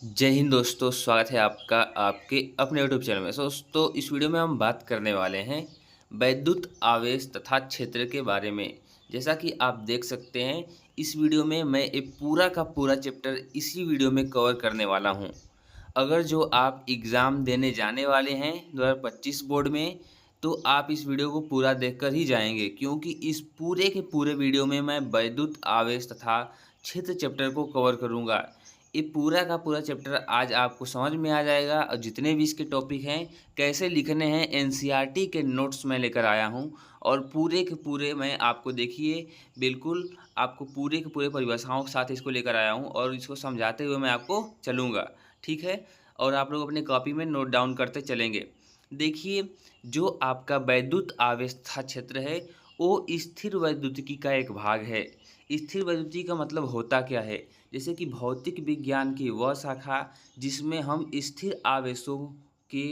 जय हिंद दोस्तों, स्वागत है आपका आपके अपने यूट्यूब चैनल में। दोस्तों, इस वीडियो में हम बात करने वाले हैं वैद्युत आवेश तथा क्षेत्र के बारे में। जैसा कि आप देख सकते हैं, इस वीडियो में मैं एक पूरा का पूरा चैप्टर इसी वीडियो में कवर करने वाला हूं। अगर जो आप एग्ज़ाम देने जाने वाले हैं 2025 बोर्ड में, तो आप इस वीडियो को पूरा देखकर ही जाएंगे, क्योंकि इस पूरे के पूरे वीडियो में मैं वैद्युत आवेश तथा क्षेत्र चैप्टर को कवर करूंगा। ये पूरा का पूरा चैप्टर आज आपको समझ में आ जाएगा, और जितने भी इसके टॉपिक हैं कैसे लिखने हैं, एनसीईआरटी के नोट्स मैं लेकर आया हूं। और पूरे के पूरे मैं आपको देखिए, बिल्कुल आपको पूरे के पूरे परिभाषाओं के साथ इसको लेकर आया हूं, और इसको समझाते हुए मैं आपको चलूँगा। ठीक है? और आप लोग अपने कॉपी में नोट डाउन करते चलेंगे। देखिए, जो आपका वैद्युत आवेश तथा क्षेत्र है, वो स्थिर वैद्युतिकी का एक भाग है। स्थिर वैद्युतिकी का मतलब होता क्या है? जैसे कि भौतिक विज्ञान की वह शाखा जिसमें हम स्थिर आवेशों के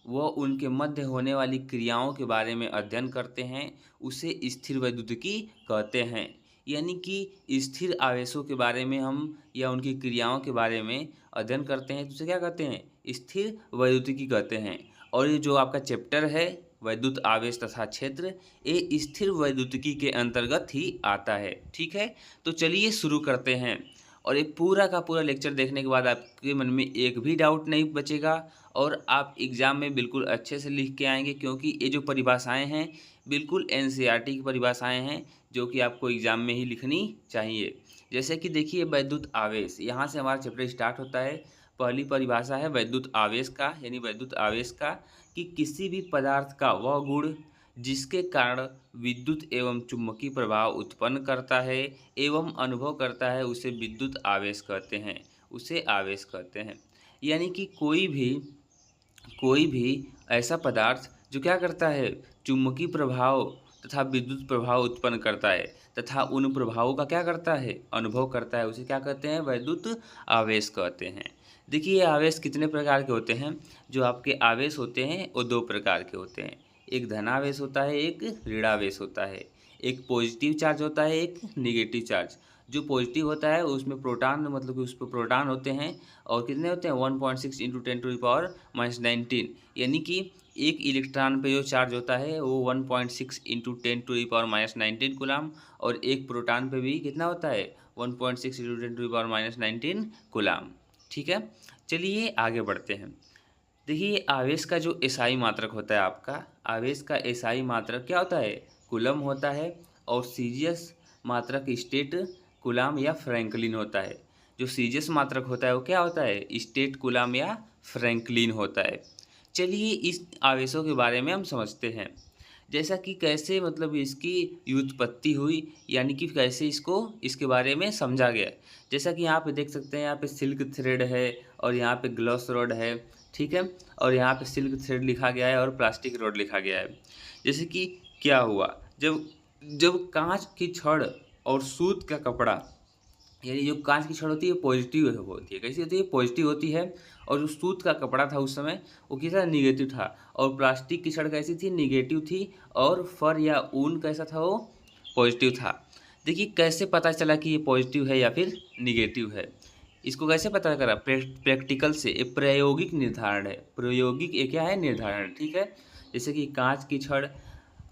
व उनके मध्य होने वाली क्रियाओं के बारे में अध्ययन करते हैं, उसे स्थिर वैद्युतिकी कहते हैं। यानी कि स्थिर आवेशों के बारे में हम या उनकी क्रियाओं के बारे में अध्ययन करते हैं, तो उसे क्या कहते हैं? स्थिर वैद्युतिकी कहते हैं। और ये जो आपका चैप्टर है वैद्युत आवेश तथा क्षेत्र, ये स्थिर वैद्युतिकी के अंतर्गत ही आता है। ठीक है? तो चलिए शुरू करते हैं। और ये पूरा का पूरा लेक्चर देखने के बाद आपके मन में एक भी डाउट नहीं बचेगा, और आप एग्ज़ाम में बिल्कुल अच्छे से लिख के आएंगे, क्योंकि ये जो परिभाषाएं हैं बिल्कुल एनसीईआरटी की परिभाषाएं हैं, जो कि आपको एग्ज़ाम में ही लिखनी चाहिए। जैसे कि देखिए, वैद्युत आवेश, यहाँ से हमारा चैप्टर स्टार्ट होता है। पहली परिभाषा है वैद्युत आवेश का, यानी वैद्युत आवेश का कि किसी भी पदार्थ का वह गुण जिसके कारण विद्युत एवं चुंबकीय प्रभाव उत्पन्न करता है एवं अनुभव करता है, उसे विद्युत आवेश कहते हैं। उसे आवेश कहते हैं। यानी कि कोई भी ऐसा पदार्थ जो क्या करता है, चुंबकीय प्रभाव तथा विद्युत प्रभाव उत्पन्न करता है तथा उन प्रभावों का क्या करता है, अनुभव करता है, उसे क्या कहते हैं? वैद्युत आवेश कहते हैं। देखिए, ये आवेश कितने प्रकार के होते हैं? जो आपके आवेश होते हैं वो दो प्रकार के होते हैं। एक धनावेश होता है, एक ऋणावेश होता है। एक पॉजिटिव चार्ज होता है, एक निगेटिव चार्ज। जो पॉजिटिव होता है उसमें प्रोटॉन, मतलब कि उस पर प्रोटॉन होते हैं, और कितने होते हैं? 1.6 इंटू 10⁻⁻19। यानी कि एक इलेक्ट्रॉन पे जो चार्ज होता है वो 1.6 इंटू 10⁻⁻19 कूलाम, और एक प्रोटॉन पे भी कितना होता है? 1.6 इंटू 10⁻⁻19 कूलाम। ठीक है? चलिए आगे बढ़ते हैं। देखिए, आवेश का जो एसआई मात्रक होता है आपका, आवेश का एसआई मात्रक क्या होता है? कूलम होता है। और सीजियस मात्रक स्टेट कूलाम या फ्रैंकलिन होता है। जो सीजियस मात्रक होता है वो क्या होता है? स्टेट कूलाम या फ्रैंकलिन होता है। चलिए इस आवेशों के बारे में हम समझते हैं। जैसा कि कैसे, मतलब इसकी व्युत्पत्ति हुई, यानी कि कैसे इसको इसके बारे में समझा गया। जैसा कि यहाँ पे देख सकते हैं, यहाँ पे सिल्क थ्रेड है और यहाँ पे ग्लॉस रॉड है। ठीक है? और यहाँ पे सिल्क थ्रेड लिखा गया है और प्लास्टिक रॉड लिखा गया है। जैसे कि क्या हुआ, जब जब कांच की छड़ और सूत का कपड़ा, यानी जो कांच की छड़ होती है पॉजिटिव होती है। कैसी होती है? पॉजिटिव होती है। और जो सूत का कपड़ा था उस समय वो कैसा? निगेटिव था। और प्लास्टिक की छड़ कैसी थी? निगेटिव थी। और फर या ऊन कैसा था? वो पॉजिटिव था। देखिए, कैसे पता चला कि ये पॉजिटिव है या फिर निगेटिव है? इसको कैसे पता करा? प्रैक्टिकल से। ये प्रायोगिक निर्धारण है। प्रायोगिक ये क्या है? निर्धारण। ठीक है? जैसे कि कांच की छड़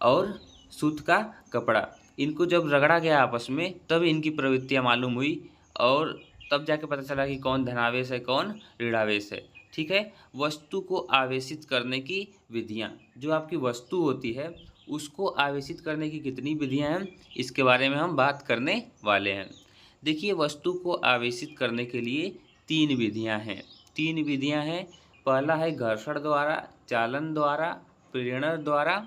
और सूत का कपड़ा, इनको जब रगड़ा गया आपस में, तब इनकी प्रवृत्तियाँ मालूम हुई, और तब जाके पता चला कि कौन धनावेश है, कौन ऋणावेश है। ठीक है? वस्तु को आवेशित करने की विधियाँ, जो आपकी वस्तु होती है उसको आवेशित करने की कितनी विधियाँ हैं, इसके बारे में हम बात करने वाले हैं। देखिए, वस्तु को आवेशित करने के लिए 3 विधियाँ हैं। 3 विधियाँ हैं। पहला है घर्षण द्वारा, चालन द्वारा, प्रेरण द्वारा।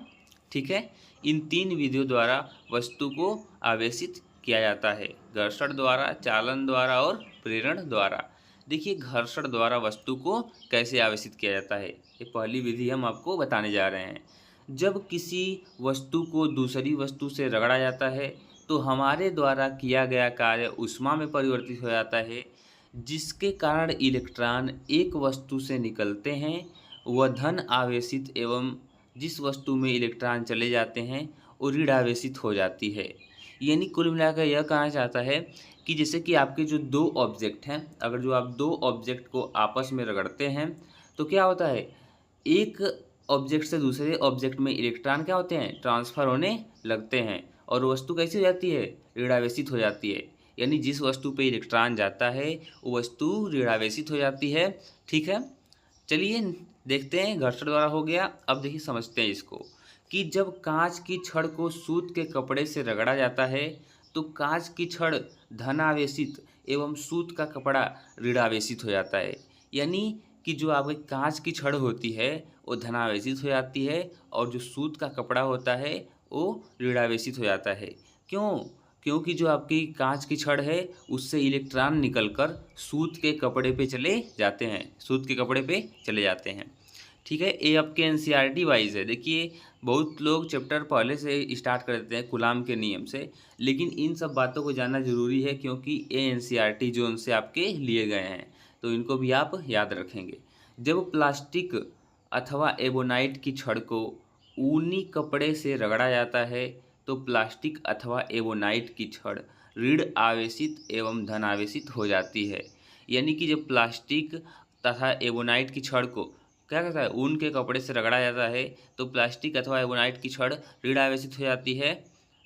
ठीक है? इन 3 विधियों द्वारा वस्तु को आवेशित किया जाता है। घर्षण द्वारा, चालन द्वारा और प्रेरण द्वारा। देखिए, घर्षण द्वारा वस्तु को कैसे आवेशित किया जाता है, ये पहली विधि हम आपको बताने जा रहे हैं। जब किसी वस्तु को दूसरी वस्तु से रगड़ा जाता है, तो हमारे द्वारा किया गया कार्य ऊष्मा में परिवर्तित हो जाता है, जिसके कारण इलेक्ट्रॉन एक वस्तु से निकलते हैं, वह धन आवेशित, एवं जिस वस्तु में इलेक्ट्रॉन चले जाते हैं वो ऋण आवेशित हो जाती है। यानी कुल मिलाकर यह कहना चाहता है कि जैसे कि आपके जो दो ऑब्जेक्ट हैं, अगर जो आप दो ऑब्जेक्ट को आपस में रगड़ते हैं तो क्या होता है, एक ऑब्जेक्ट से दूसरे ऑब्जेक्ट में इलेक्ट्रॉन क्या होते हैं, ट्रांसफ़र होने लगते हैं और वस्तु कैसी हो जाती है, ऋणावेशित हो जाती है। यानी जिस वस्तु पे इलेक्ट्रॉन जाता है वो वस्तु ऋणावेशित हो जाती है। ठीक है, चलिए देखते हैं, घर्षण द्वारा हो गया। अब देखिए समझते हैं इसको कि जब कांच की छड़ को सूत के कपड़े से रगड़ा जाता है तो कांच की छड़ धनावेशित एवं सूत का कपड़ा ऋणावेशित हो जाता है। यानी कि जो आपकी कांच की छड़ होती है वो धनावेशित हो जाती है और जो सूत का कपड़ा होता है वो ऋणावेशित हो जाता है। क्यों? क्योंकि जो आपकी कांच की छड़ है उससे इलेक्ट्रॉन निकलकर सूत के कपड़े पे चले जाते हैं, सूत के कपड़े पे चले जाते हैं। ठीक है, ये आपके एनसीईआरटी वाइज है। देखिए बहुत लोग चैप्टर पहले से स्टार्ट कर देते हैं कूलाम के नियम से, लेकिन इन सब बातों को जानना ज़रूरी है क्योंकि ये एनसीईआरटी जोन से आपके लिए गए हैं, तो इनको भी आप याद रखेंगे। जब प्लास्टिक अथवा एबोनाइट की छड़ को ऊनी कपड़े से रगड़ा जाता है तो प्लास्टिक अथवा एबोनाइट की छड़ ऋण आवेशित एवं धन आवेशित हो जाती है। यानी कि जब प्लास्टिक तथा एबोनाइट की छड़ को क्या कहता है, ऊन के कपड़े से रगड़ा जाता है तो प्लास्टिक अथवा एबोनाइट की छड़ ऋण आवेशित हो जाती है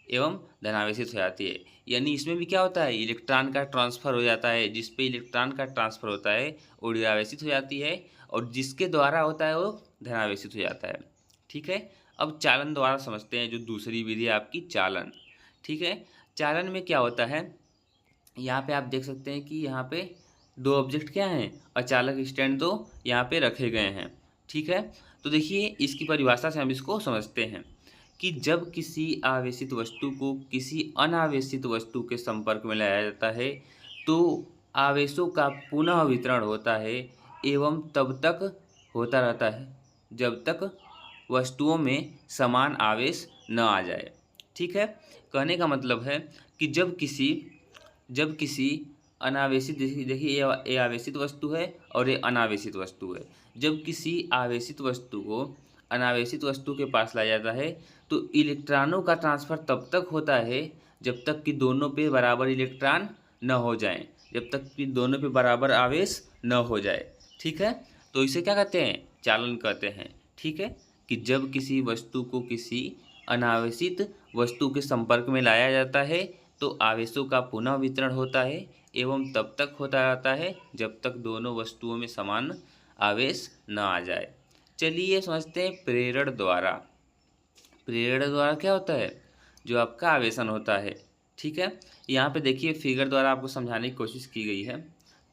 एवं धनावेशित हो जाती है। यानी इसमें भी क्या होता है, इलेक्ट्रॉन का ट्रांसफ़र हो जाता है। जिस पे इलेक्ट्रॉन का ट्रांसफ़र होता है वो ऋणावेशित हो जाती है और जिसके द्वारा होता है वो धनावेशित हो जाता है। ठीक है, अब चालन द्वारा समझते हैं, जो दूसरी विधि है आपकी चालन। ठीक है, चालन में क्या होता है, यहाँ पे आप देख सकते हैं कि यहाँ पे दो ऑब्जेक्ट क्या हैं, अचालक स्टैंड दो यहाँ पे रखे गए हैं। ठीक है, तो देखिए इसकी परिभाषा से हम इसको समझते हैं कि जब किसी आवेशित वस्तु को किसी अनावेशित वस्तु के संपर्क में लाया जाता है तो आवेशों का पुनः वितरण होता है एवं तब तक होता रहता है जब तक वस्तुओं में समान आवेश न आ जाए। ठीक है, कहने का मतलब है कि जब किसी अनावेशित, देखिए ये आवेशित वस्तु है और ये अनावेशित वस्तु है। जब किसी आवेशित वस्तु को अनावेशित वस्तु के पास लाया जाता है तो इलेक्ट्रॉनों का ट्रांसफ़र तब तक होता है जब तक कि दोनों पे बराबर इलेक्ट्रॉन न हो जाएं, जब तक कि दोनों पे बराबर आवेश न हो जाए। ठीक है, तो इसे क्या कहते हैं, चालन कहते हैं। ठीक है, कि जब किसी वस्तु को किसी अनावेशित वस्तु के संपर्क में लाया जाता है तो आवेशों का पुनः वितरण होता है एवं तब तक होता रहता है जब तक दोनों वस्तुओं में समान आवेश न आ जाए। चलिए समझते हैं प्रेरण द्वारा। प्रेरण द्वारा क्या होता है, जो आपका आवेशन होता है। ठीक है, यहाँ पे देखिए फिगर द्वारा आपको समझाने की कोशिश की गई है।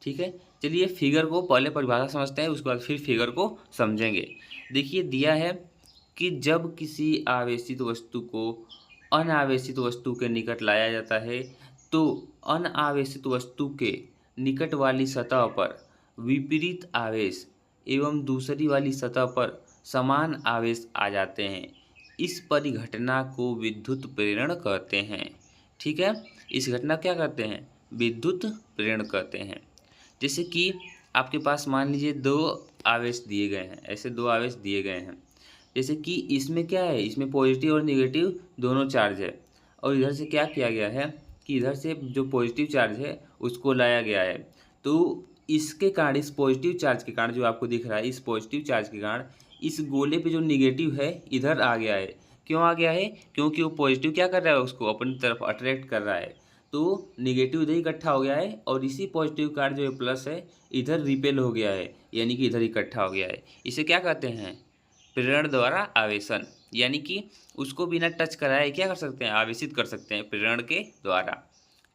ठीक है, चलिए फिगर को पहले परिभाषा समझते हैं, उसके बाद फिर फिगर को समझेंगे। देखिए दिया है कि जब किसी आवेशित वस्तु को अनावेशित वस्तु के निकट लाया जाता है तो अनावेशित वस्तु के निकट वाली सतह पर विपरीत आवेश एवं दूसरी वाली सतह पर समान आवेश आ जाते हैं। इस परिघटना को विद्युत प्रेरण कहते हैं। ठीक है, इस घटना क्या कहते हैं, विद्युत प्रेरण कहते हैं। जैसे कि आपके पास मान लीजिए दो आवेश दिए गए हैं, ऐसे दो आवेश दिए गए हैं। जैसे कि इसमें क्या है, इसमें पॉजिटिव और नेगेटिव दोनों चार्ज है और इधर से क्या किया गया है कि इधर से जो पॉजिटिव चार्ज है उसको लाया गया है। तो इसके कारण, इस पॉजिटिव चार्ज के कारण जो आपको दिख रहा है, इस पॉजिटिव चार्ज के कारण इस गोले पे जो निगेटिव है इधर आ गया है। क्यों आ गया है, क्योंकि वो पॉजिटिव क्या कर रहा है, उसको अपनी तरफ अट्रैक्ट कर रहा है। तो निगेटिव इधर इकट्ठा हो गया है और इसी पॉजिटिव कार्ड जो है प्लस है इधर रिपेल हो गया है, यानी कि इधर इकट्ठा हो गया है। इसे क्या कहते हैं, प्रेरण द्वारा आवेशन। यानी कि उसको बिना टच कराए क्या कर सकते हैं, आवेशित कर सकते हैं प्रेरण के द्वारा।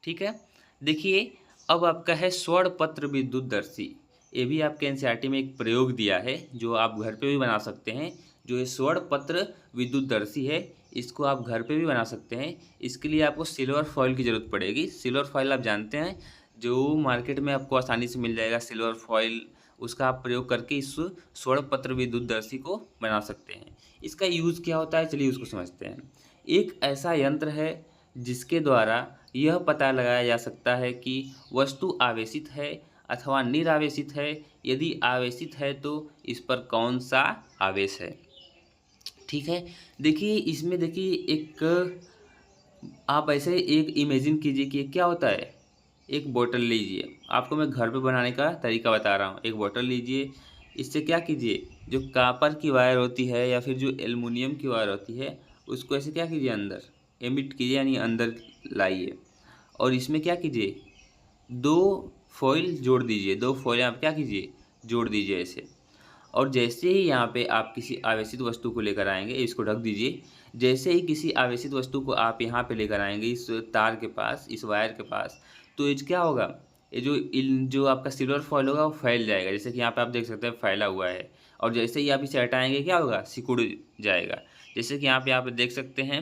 ठीक है, देखिए अब आपका है स्वर्णपत्र विद्युतदर्शी। ये भी आपके एनसीईआरटी में एक प्रयोग दिया है जो आप घर पे भी बना सकते हैं। जो ये स्वर्णपत्र विद्युतदर्शी है इसको आप घर पे भी बना सकते हैं। इसके लिए आपको सिल्वर फॉइल की ज़रूरत पड़ेगी। सिल्वर फॉइल आप जानते हैं, जो मार्केट में आपको आसानी से मिल जाएगा सिल्वर फॉइल, उसका आप प्रयोग करके इस स्वर्णपत्र विद्युतदर्शी को बना सकते हैं। इसका यूज़ क्या होता है, चलिए उसको समझते हैं। एक ऐसा यंत्र है जिसके द्वारा यह पता लगाया जा सकता है कि वस्तु आवेशित है अथवा निरावेशित है। यदि आवेशित है तो इस पर कौन सा आवेश है। ठीक है, देखिए इसमें देखिए एक आप ऐसे एक इमेजिन कीजिए कि क्या होता है। एक बोतल लीजिए, आपको मैं घर पे बनाने का तरीका बता रहा हूँ। एक बोतल लीजिए, इससे क्या कीजिए, जो कॉपर की वायर होती है या फिर जो एल्युमिनियम की वायर होती है, उसको ऐसे क्या कीजिए, अंदर एमिट कीजिए, यानी अंदर लाइए। और इसमें क्या कीजिए, 2 फॉइल जोड़ दीजिए, 2 फॉइल आप क्या कीजिए, जोड़ दीजिए ऐसे। और जैसे ही यहाँ पे आप किसी आवेशित वस्तु को लेकर आएँगे, इसको ढक दीजिए। जैसे ही किसी आवेशित वस्तु को आप यहाँ पे लेकर आएँगे, इस तार के पास, इस वायर के पास, तो ये क्या होगा, ये जो आपका सिल्वर फॉइल होगा वो फैल जाएगा। जैसे कि यहाँ पे आप देख सकते हैं फैला हुआ है। और जैसे ही आप इसे हटाएँगे क्या होगा, सिकुड़ जाएगा। जैसे कि यहाँ पे आप देख सकते हैं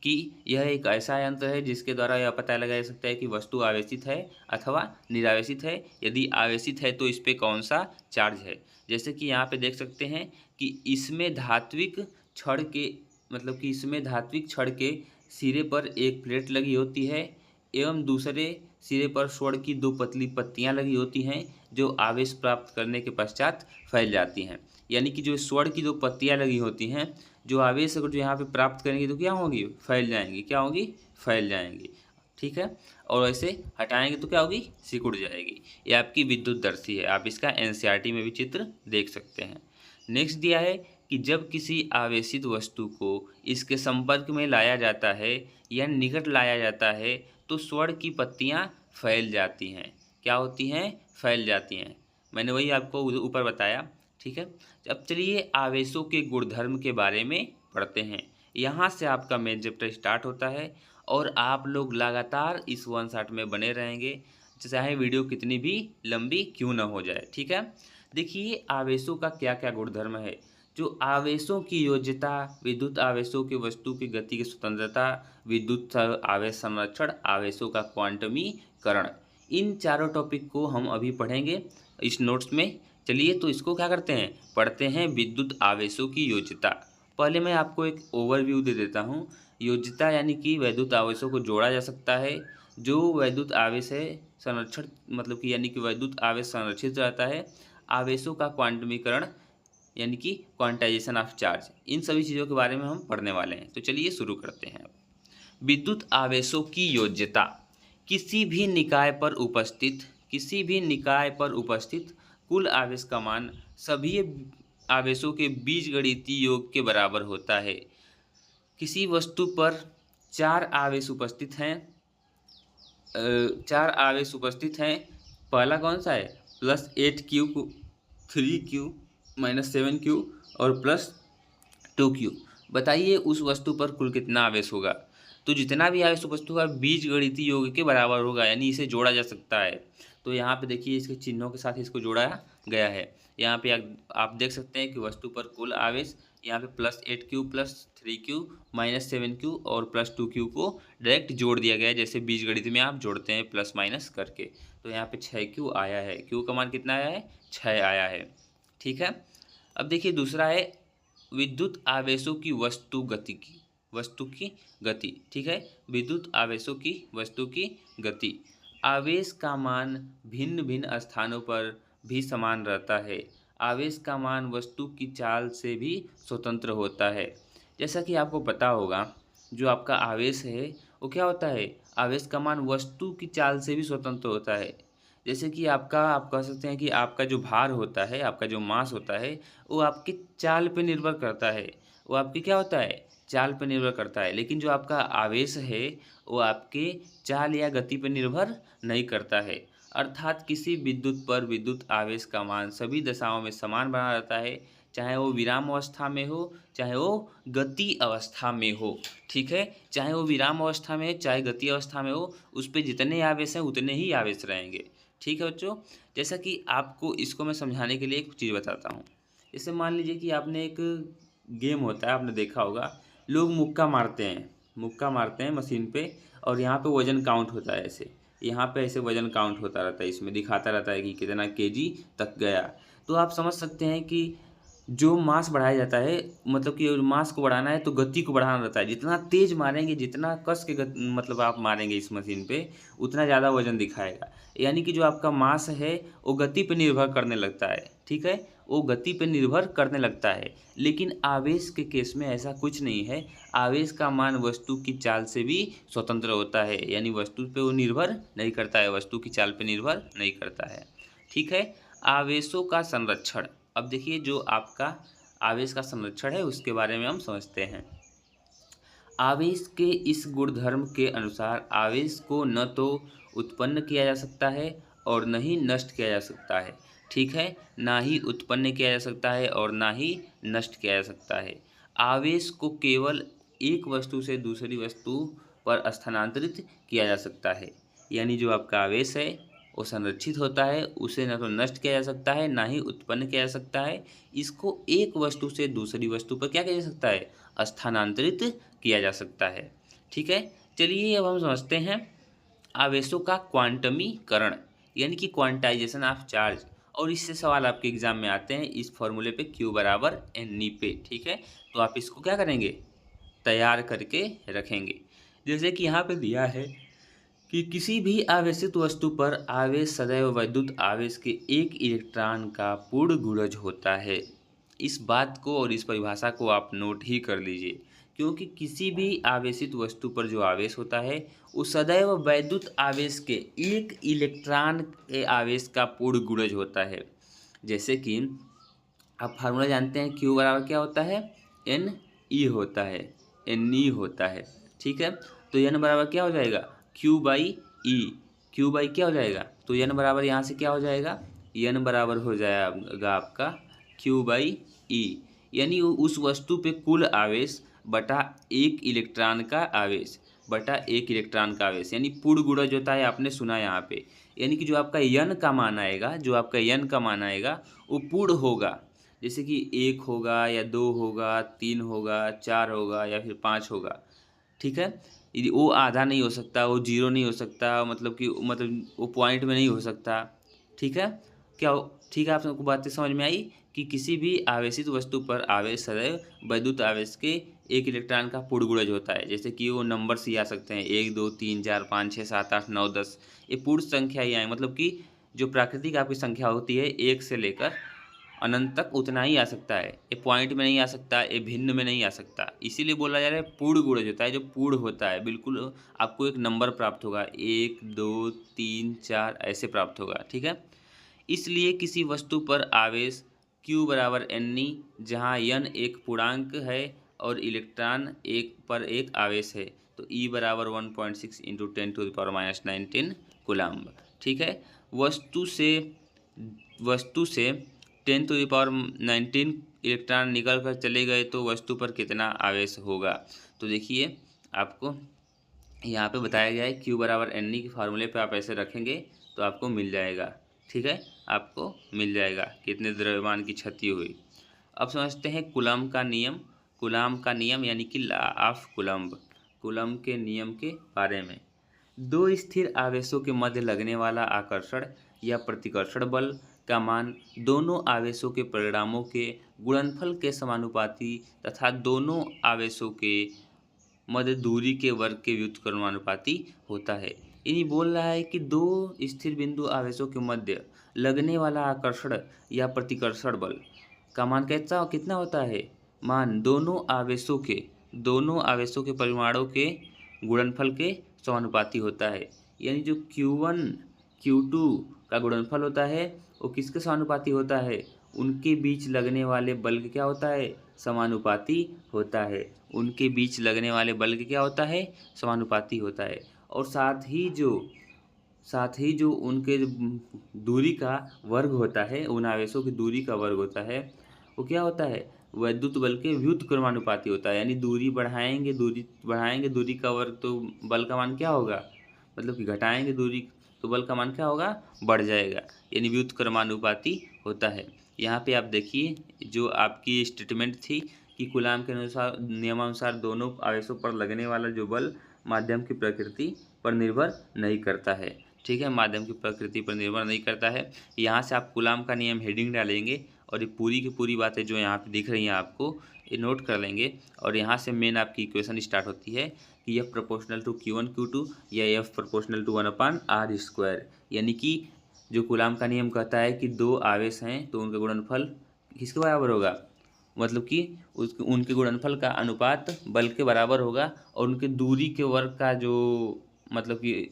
कि यह एक ऐसा यंत्र है जिसके द्वारा यह पता लगाया जा सकता है कि वस्तु आवेशित है अथवा निरावेशित है। यदि आवेशित है तो इस पे कौन सा चार्ज है। जैसे कि यहाँ पे देख सकते हैं कि इसमें धात्विक छड़ के मतलब कि इसमें धात्विक छड़ के सिरे पर एक प्लेट लगी होती है एवं दूसरे सिरे पर स्वर्ण की 2 पतली पत्तियां लगी होती हैं, जो आवेश प्राप्त करने के पश्चात फैल जाती हैं। यानी कि जो स्वर्ण की 2 पत्तियां लगी होती हैं, जो आवेश अगर जो यहाँ पे प्राप्त करेंगी तो क्या होंगी, फैल जाएंगी। क्या होंगी, फैल जाएंगी। ठीक है। और ऐसे हटाएंगे तो क्या होगी, सिकुड़ जाएगी। ये आपकी विद्युत दर्शी है। आप इसका एनसीईआरटी में भी चित्र देख सकते हैं। नेक्स्ट दिया है कि जब किसी आवेशित वस्तु को इसके संपर्क में लाया जाता है या निकट लाया जाता है तो स्वर्ण की पत्तियां फैल जाती हैं। क्या होती हैं, फैल जाती हैं। मैंने वही आपको ऊपर बताया। ठीक है। अब चलिए आवेशों के गुणधर्म के बारे में पढ़ते हैं। यहाँ से आपका मेन चैप्टर स्टार्ट होता है और आप लोग लगातार इस वन शॉट में बने रहेंगे, चाहे वीडियो कितनी भी लंबी क्यों ना हो जाए। ठीक है। देखिए आवेशों का क्या क्या गुणधर्म है। जो आवेशों की योज्यता, विद्युत आवेशों के वस्तु की गति की स्वतंत्रता, विद्युत आवेश संरक्षण, आवेशों का क्वांटमीकरण, इन चारों टॉपिक को हम अभी पढ़ेंगे इस नोट्स में। चलिए तो इसको क्या करते हैं, पढ़ते हैं। विद्युत आवेशों की योज्यता। पहले मैं आपको एक ओवरव्यू दे देता हूँ। योज्यता यानी कि वैद्युत आवेशों को जोड़ा जा सकता है। जो वैद्युत आवेश है संरक्षण मतलब कि यानी कि वैद्युत आवेश संरक्षित रहता है। आवेशों का क्वांटमीकरण यानी कि क्वांटाइजेशन ऑफ चार्ज, इन सभी चीज़ों के बारे में हम पढ़ने वाले हैं। तो चलिए शुरू करते हैं। विद्युत आवेशों की योज्यता। किसी भी निकाय पर उपस्थित कुल आवेश का मान सभी आवेशों के बीजगणितीय योग के बराबर होता है। किसी वस्तु पर 4 आवेश उपस्थित हैं, 4 आवेश उपस्थित हैं। पहला कौन सा है, +8q 3q -7q और +2q। बताइए उस वस्तु पर कुल कितना आवेश होगा। तो जितना भी आवेश वस्तु का बीजगणितीय योग के बराबर होगा, यानी इसे जोड़ा जा सकता है। तो यहाँ पे देखिए इसके चिन्हों के साथ इसको जोड़ा गया है। यहाँ पे आप देख सकते हैं कि वस्तु पर कुल आवेश, यहाँ पे +8q +3q -7q और +2q को डायरेक्ट जोड़ दिया गया है, जैसे बीजगणित में आप जोड़ते हैं प्लस माइनस करके। तो यहाँ पे 6q आया है। q का मान कितना आया है, 6 आया है। ठीक है। अब देखिए दूसरा है विद्युत आवेशों की वस्तु की गति। ठीक है। विद्युत आवेशों की वस्तु की गति। आवेश का मान भिन्न भिन्न स्थानों पर भी समान रहता है। आवेश का मान वस्तु की चाल से भी स्वतंत्र होता है। जैसा कि आपको पता होगा, जो आपका आवेश है वो क्या होता है, आवेश का मान वस्तु की चाल से भी स्वतंत्र होता है। जैसे कि आप कह सकते हैं कि आपका जो भार होता है, आपका जो मास होता है, वो आपकी चाल पे निर्भर करता है। वो आपकी क्या होता है, चाल पे निर्भर करता है। लेकिन जो आपका आवेश है वो आपके चाल या गति पे निर्भर नहीं करता है। अर्थात किसी विद्युत पर विद्युत आवेश का मान सभी दशाओं में समान बना रहता है, चाहे वो विराम अवस्था में हो, चाहे वो गति अवस्था में हो। ठीक है। चाहे वो विराम अवस्था में चाहे गति अवस्था में हो, उस पर जितने आवेश हैं उतने ही आवेश रहेंगे। ठीक है बच्चों। जैसा कि आपको इसको मैं समझाने के लिए एक चीज़ बताता हूँ। जैसे मान लीजिए कि आपने एक गेम होता है, आपने देखा होगा, लोग मुक्का मारते हैं मशीन पे, और यहाँ पे वज़न काउंट होता है। ऐसे यहाँ पे ऐसे वज़न काउंट होता रहता है, इसमें दिखाता रहता है कि कितना केजी तक गया। तो आप समझ सकते हैं कि जो मास बढ़ाया जाता है, मतलब कि मास को बढ़ाना है तो गति को बढ़ाना रहता है। जितना तेज़ मारेंगे, जितना कस के मतलब आप मारेंगे इस मशीन पे, उतना ज़्यादा वज़न दिखाएगा। यानी कि जो आपका मास है, वो गति पे निर्भर करने लगता है, ठीक है? वो गति पे निर्भर करने लगता है। लेकिन आवेश के केस में ऐसा कुछ नहीं है। आवेश का मान वस्तु की चाल से भी स्वतंत्र होता है, यानी वस्तु पे वो निर्भर नहीं करता है, वस्तु की चाल पे निर्भर नहीं करता है, ठीक है? आवेशों का संरक्षण। अब देखिए जो आपका आवेश का संरक्षण है उसके बारे में हम समझते हैं। आवेश के इस गुणधर्म के अनुसार आवेश को न तो उत्पन्न किया जा सकता है और न ही नष्ट किया जा सकता है, ठीक है? ना ही उत्पन्न किया जा सकता है और ना ही नष्ट किया जा सकता है। आवेश को केवल एक वस्तु से दूसरी वस्तु पर स्थानांतरित किया जा सकता है। यानी जो आपका आवेश है वो संरक्षित होता है, उसे न तो नष्ट किया जा सकता है, ना ही उत्पन्न किया जा सकता है। इसको एक वस्तु से दूसरी वस्तु पर क्या किया जा सकता है? स्थानांतरित किया जा सकता है, ठीक है? चलिए अब हम समझते हैं आवेशों का क्वांटमीकरण, यानी कि क्वांटाइजेशन ऑफ चार्ज। और इससे सवाल आपके एग्जाम में आते हैं इस फॉर्मूले पे Q बराबर NE पे, ठीक है? तो आप इसको क्या करेंगे? तैयार करके रखेंगे। जैसे कि यहाँ पे दिया है कि किसी भी आवेशित वस्तु पर आवेश सदैव वैद्युत आवेश के एक इलेक्ट्रॉन का पूर्ण गुणज होता है। इस बात को और इस परिभाषा को आप नोट ही कर लीजिए, क्योंकि किसी भी आवेशित वस्तु पर जो आवेश होता है वो सदैव वैद्युत आवेश के एक इलेक्ट्रॉन के आवेश का पूर्ण गुणज होता है। जैसे कि आप फार्मूला जानते हैं, Q बराबर क्या होता है? NE होता है, NE होता है, ठीक है? तो N बराबर क्या हो जाएगा? Q by E। Q by क्या हो जाएगा? तो N बराबर यहाँ से क्या हो जाएगा? N बराबर हो जाएगा आपका Q बाई E। यानी उस वस्तु पे कुल आवेश बटा एक इलेक्ट्रॉन का आवेश, बटा एक इलेक्ट्रॉन का आवेश, यानी पूर्ण गुणज होता है, आपने सुना यहाँ पे। यानी कि जो आपका N का मान आएगा, जो आपका N का मान आएगा वो पूर्ण होगा। जैसे कि 1 होगा या 2 होगा, 3 होगा, 4 होगा या फिर 5 होगा, ठीक है? यदि वो आधा नहीं हो सकता, वो 0 नहीं हो सकता, मतलब कि वो पॉइंट में नहीं हो सकता, ठीक है? ठीक है, आप सबको बातें समझ में आई कि किसी भी आवेशित वस्तु पर आवेश सदैव वैद्युत आवेश के एक इलेक्ट्रॉन का पूर्ण गुणज होता है। जैसे कि वो नंबर्स ही आ सकते हैं 1 2 3 4 5 6 7 8 9 10, ये पूर्ण संख्या ही आए, मतलब कि जो प्राकृतिक आपकी संख्या होती है 1 से लेकर अनंत तक उतना ही आ सकता है। ये पॉइंट में नहीं आ सकता, ये भिन्न में नहीं आ सकता। इसीलिए बोला जा रहा है पूर्ण गुणज होता है, जो पूर्ण होता है बिल्कुल आपको एक नंबर प्राप्त होगा, 1 2 3 4 ऐसे प्राप्त होगा, ठीक है? इसलिए किसी वस्तु पर आवेश Q बराबर NE, जहाँ N एक पूर्णांक है और इलेक्ट्रॉन एक पर एक आवेश है, तो E बराबर 1.6 इंटू 10⁻⁻19 कूलम्ब, ठीक है? वस्तु से 10⁻19 इलेक्ट्रॉन निकल कर चले गए तो वस्तु पर कितना आवेश होगा? तो देखिए आपको यहाँ पे बताया गया है Q बराबर NE के फार्मूले पे आप ऐसे रखेंगे तो आपको मिल जाएगा, ठीक है? आपको मिल जाएगा कितने द्रव्यमान की क्षति हुई। अब समझते हैं कूलम्ब का नियम। कूलम्ब का नियम यानी कि लॉ ऑफ कूलम्ब, कूलम्ब के नियम के बारे में। दो स्थिर आवेशों के मध्य लगने वाला आकर्षण या प्रतिकर्षण बल का मान दोनों आवेशों के परिणामों के गुणनफल के समानुपाती तथा दोनों आवेशों के मध्य दूरी के वर्ग के व्युत्क्रमानुपाती होता है। यानी बोल रहा है कि दो स्थिर बिंदु आवेशों के मध्य लगने वाला आकर्षण या प्रतिकर्षण बल का मान कैसा कितना होता है? मान दोनों आवेशों के परिमाणों के गुणनफल के समानुपाती होता है। यानी जो Q1 Q2 का गुणनफल होता है वो किसके समानुपाती होता है? उनके बीच लगने वाले बल के क्या होता है? समानुपाती होता है। उनके बीच लगने वाले बल के क्या होता है? समानुपाती होता है। और साथ ही जो उनके दूरी का वर्ग होता है, उन आवेशों की दूरी का वर्ग होता है, वो क्या होता है? वैद्युत बल के व्युत्क्रमानुपाती होता है। यानी दूरी बढ़ाएंगे दूरी का वर्ग तो बल का मान क्या होगा? मतलब कि घटाएंगे दूरी तो बल का मान क्या होगा? बढ़ जाएगा, यानी व्युत्क्रमानुपाती होता है। यहाँ पे आप देखिए जो आपकी स्टेटमेंट थी कि कूलम्ब के अनुसार नियमानुसार दोनों आवेशों पर लगने वाला जो बल माध्यम की प्रकृति पर निर्भर नहीं करता है, ठीक है? माध्यम की प्रकृति पर निर्भर नहीं करता है। यहाँ से आप कूलम्ब का नियम हेडिंग डालेंगे और ये पूरी की पूरी बातें जो यहाँ पे दिख रही हैं आपको, ये नोट कर लेंगे। और यहाँ से मेन आपकी इक्वेशन स्टार्ट होती है कि F proportional to Q1 Q2 या एफ प्रोपोर्शनल टू 1/r²। यानी कि जो कूलाम का नियम कहता है कि दो आवेश हैं तो उनका गुणनफल किसके बराबर होगा, मतलब कि उनके गुणनफल का अनुपात बल के बराबर होगा, और उनके दूरी के वर्ग का जो मतलब कि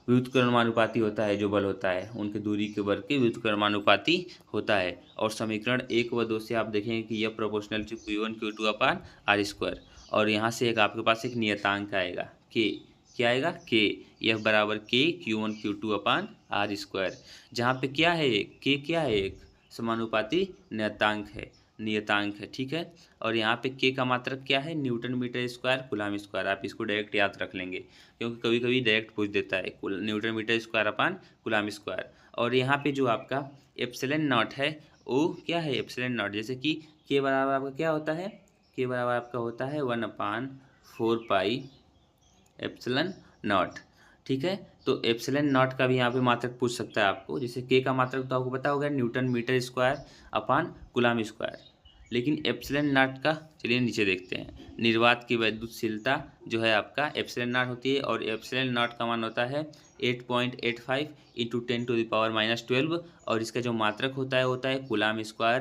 व्युत्क्रमानुपाती होता है, जो बल होता है उनके दूरी के वर्ग के व्युत्क्रमानुपाती होता है। और समीकरण 1 व 2 से आप देखेंगे कि यह प्रोपोर्शनल टू Q1 Q2/r²। और यहाँ से एक आपके पास एक नियतांक आएगा k, क्या आएगा k, यह बराबर k Q1 Q2/r²। जहाँ पे क्या है, k क्या है, एक समानुपाती नियतांक है, ठीक है। और यहाँ पे k का मात्रक क्या है, newton metre square coulomb square. आप इसको डायरेक्ट याद रख लेंगे क्योंकि कभी कभी डायरेक्ट पूछ देता है, newton metre square upon coulomb square. और यहाँ पे जो आपका एप्सिलॉन नॉट है वो क्या है, एप्सिलॉन नॉट, जैसे कि k बराबर आपका क्या होता है, k बराबर आपका होता है 1/4 पाई एप्सिलॉन नॉट, ठीक है। तो एप्सिलॉन नॉट का भी यहाँ पे मात्रक पूछ सकता है आपको, जैसे k का मात्रक तो आपको पता होगा newton metre square upon coulomb square, लेकिन एप्सिलॉन नॉट का चलिए नीचे देखते हैं। निर्वात की वैद्युतशीलता जो है आपका एप्सिलॉन नॉट होती है, और एप्सिलॉन नॉट का मान होता है 8.85 × 10⁻12, और इसका जो मात्रक होता है कूलाम स्क्वायर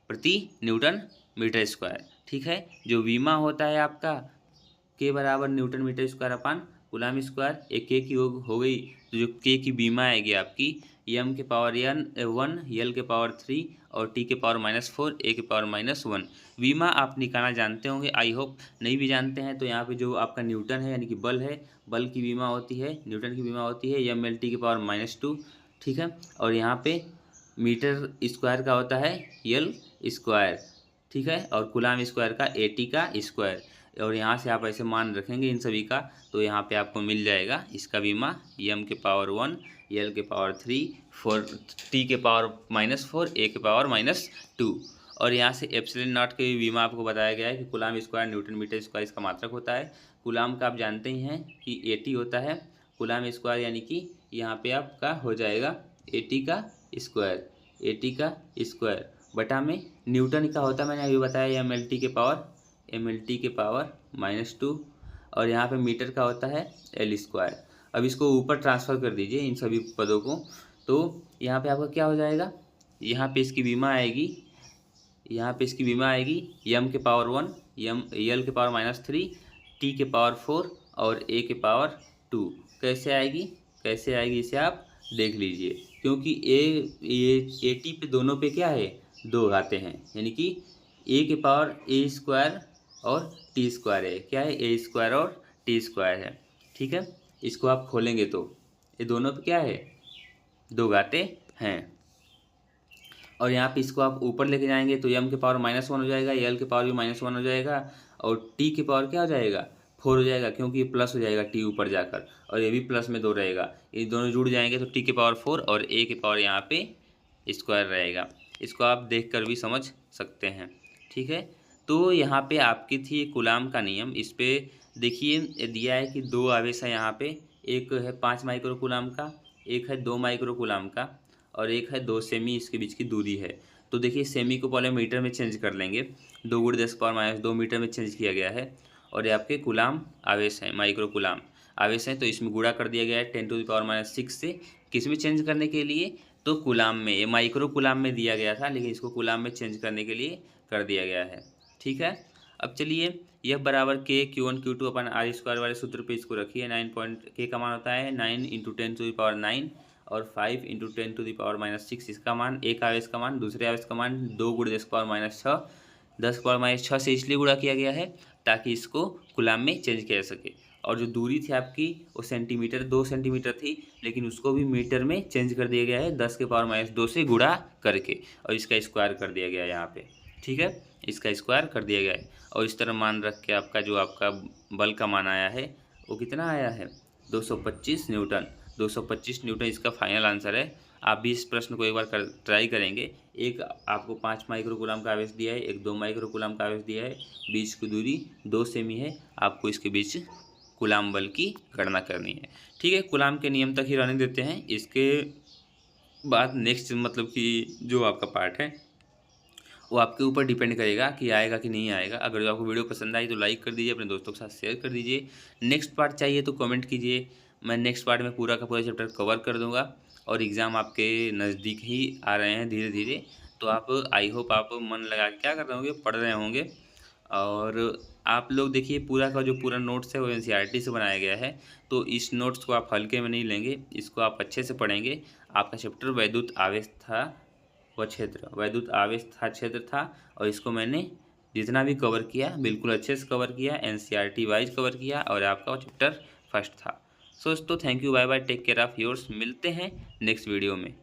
प्रति न्यूटन मीटर स्क्वायर, ठीक है। जो वीमा होता है आपका के बराबर newton metre square upon coulomb square, एक के की हो गई, तो जो के की बीमा आएगी आपकी m के पावर 1, l के पावर 3 और t के पावर -4, a के पावर -1। बीमा आप निकालना जानते होंगे, आई होप। नहीं भी जानते हैं तो यहाँ पे जो आपका न्यूटन है यानी कि बल है, बल की बीमा होती है, न्यूटन की बीमा होती है mlt के पावर -2, ठीक है। और यहाँ पे मीटर स्क्वायर का होता है l स्क्वायर, ठीक है, और कूलाम स्क्वायर का at का स्क्वायर। और यहाँ से आप ऐसे मान रखेंगे इन सभी का, तो यहाँ पे आपको मिल जाएगा इसका बीमा m के पावर 1, l के पावर 3, t के पावर -4, a के पावर -2। और यहाँ से एप्सिलॉन नॉट के बीमा आपको बताया गया है कि coulomb square newton metre square इसका मात्रक होता है। कूलाम का आप जानते ही हैं कि at होता है कूलाम स्क्वायर, यानी कि यहाँ पे आपका हो जाएगा at का स्क्वायर बटा में न्यूटन का होता है, मैंने अभी बताया mlt के पावर -2, और यहाँ पे मीटर का होता है l स्क्वायर। अब इसको ऊपर ट्रांसफ़र कर दीजिए इन सभी पदों को, तो यहाँ पे आपका क्या हो जाएगा, यहाँ पे इसकी बीमा आएगी m के पावर 1, l के पावर -3, t के पावर 4 और a के पावर 2। कैसे आएगी इसे आप देख लीजिए, क्योंकि ये at पे दोनों पे क्या है, 2 घातें हैं, यानी कि a के पावर a स्क्वायर और टी स्क्वायर है, क्या है, ए स्क्वायर और टी स्क्वायर है, ठीक है। इसको आप खोलेंगे तो ये दोनों पे क्या है, 2 घातें हैं। और यहाँ पे इसको आप ऊपर लेके जाएंगे तो m के पावर -1 हो जाएगा, l के पावर भी -1 हो जाएगा, और t के पावर क्या हो जाएगा, 4 हो जाएगा, क्योंकि ये प्लस हो जाएगा t ऊपर जाकर, और ये भी प्लस में 2 रहेगा, ये दोनों जुड़ जाएंगे तो t के पावर 4 और a के पावर यहाँ पे स्क्वायर रहेगा। इसको आप देख कर भी समझ सकते हैं, ठीक है। तो यहाँ पे आपकी थी कूलाम का नियम। इस पे देखिए दिया है कि 2 आवेश है यहाँ पे, एक है 5 माइक्रो कूलाम का, एक है 2 माइक्रो कूलाम का, और एक है 2 सेमी, इसके बीच की दूरी है। तो देखिए सेमी को पहले मीटर में चेंज कर लेंगे, 2 × 10⁻2 मीटर में चेंज किया गया है। और ये आपके कूलाम आवेश हैं, माइक्रो कूलाम आवेश हैं, तो इसमें गुणा कर दिया गया है 10⁻6 से। किस में चेंज करने के लिए, तो कूलाम में, ये माइक्रो कूलाम में दिया गया था लेकिन इसको कूलाम में चेंज करने के लिए कर दिया गया है, ठीक है। अब चलिए यह बराबर k Q1 Q2/r² वाले सूत्र पे इसको रखिए। k का मान होता है 9 × 10⁹ और 5 × 10⁻6 इसका मान, एक आवेश का मान, दूसरे आवेश का मान 2 × 10⁻6 से इसलिए गुणा किया गया है ताकि इसको कूलाम में चेंज किया जा सके। और जो दूरी थी आपकी वो सेंटीमीटर 2 सेंटीमीटर थी, लेकिन उसको भी मीटर में चेंज कर दिया गया है 10⁻2 से गुणा करके, और इसका स्क्वायर कर दिया गया है यहाँ पे, ठीक है, इसका स्क्वायर कर दिया गया है। और इस तरह मान रख के आपका जो आपका बल का मान आया है वो कितना आया है, 225 न्यूटन। 225 न्यूटन इसका फाइनल आंसर है। आप भी इस प्रश्न को एक बार ट्राई करेंगे। एक आपको 5 माइक्रो कूलाम का आवेश दिया है, एक 2 माइक्रो कूलाम का आवेश दिया है, बीच की दूरी 2 सेमी है, आपको इसके बीच कूलाम बल की गणना करनी है, ठीक है। कूलाम के नियम तक ही रहने देते हैं, इसके बाद नेक्स्ट मतलब कि जो आपका पार्ट है वो आपके ऊपर डिपेंड करेगा कि आएगा कि नहीं आएगा। अगर जो आपको वीडियो पसंद आई तो लाइक कर दीजिए, अपने दोस्तों के साथ शेयर कर दीजिए। नेक्स्ट पार्ट चाहिए तो कमेंट कीजिए, मैं नेक्स्ट पार्ट में पूरा का पूरा चैप्टर कवर कर दूँगा। और एग्ज़ाम आपके नज़दीक ही आ रहे हैं धीरे धीरे, तो आप आई होप आप मन लगा के क्या कर रहे होंगे, पढ़ रहे होंगे। और आप लोग देखिए पूरा का जो पूरा नोट्स है वो एनसीईआरटी से बनाया गया है, तो इस नोट्स को आप हल्के में नहीं लेंगे, इसको आप अच्छे से पढ़ेंगे। आपका चैप्टर वैद्युत आवेश था व क्षेत्र, वैद्युत आवेश था क्षेत्र था, और इसको मैंने जितना भी कवर किया बिल्कुल अच्छे से कवर किया, एनसीईआरटी वाइज कवर किया, और आपका चैप्टर फर्स्ट था। सो दोस्तों thank you, bye bye, take care of yours, मिलते हैं नेक्स्ट वीडियो में।